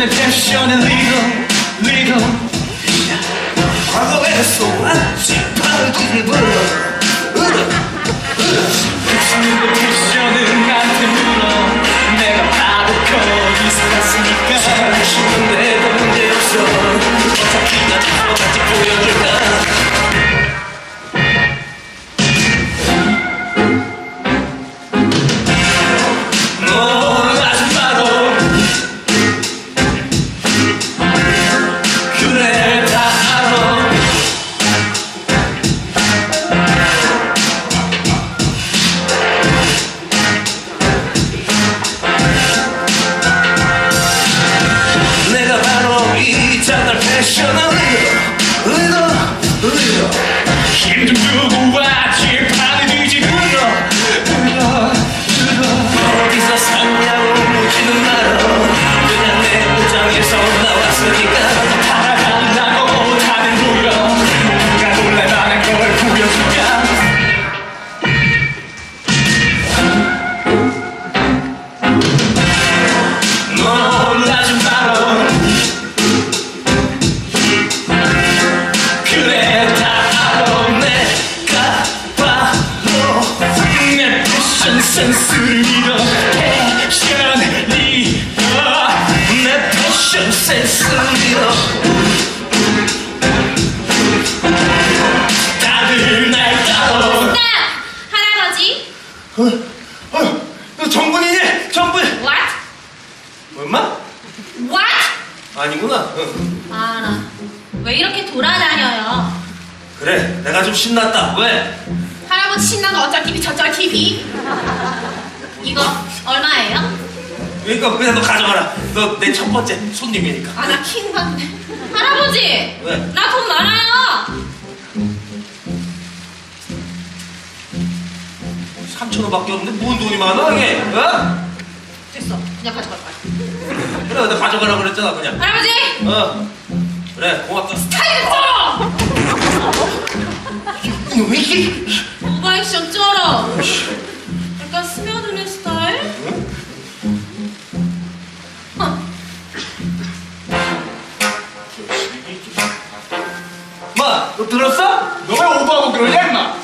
내 패션의 리더 과거에 쏘았지 팔을 뒤집어 내 패션은 나한테 물어 내가 바로 거기서 갔으니까 사랑하시는데도 문제없어 어차피 나 똑같이 보여줄까 힘 좀 주고 왔지 판을 뒤집어 어디서 샀냐고 묻지는 말어 그냥 내 포장에서 나왔으니까 살아간다고 다들 보여 누가 놀랄만한 걸 보여줄까 놀라지 마라 그래 다 알아 내가 바로 내 패션 센스를 믿어 패션 리더 내 패션 센스를 믿어 다들 날 따라 스탑! 할아버지? 너 정분이니? 정분 What? 엄마? What? 아니구나 알아. 왜 이렇게 돌아다녀요? 그래 내가 좀 신났다 왜? 할아버지 신난 거 어쩔 TV 저쩔 TV? 이거 얼마예요? 이거 그냥 너 가져가라 너 내 첫 번째 손님이니까 아, 나 킹받네. 할아버지! 왜? 나 돈 많아요! 3,000원밖에 없는데 뭔 돈이 많아 이게 어? 됐어. 그냥 가져갈 거야. 그래 내가 가져가라 그랬잖아 그냥 할아버지! 그래 고맙다 타이밍 쩔어! 왜 이게 오버액션 쩔어! 약간 스며드는 스타일? 마, 너 들었어? 너 왜 오버하고 그러냐 임마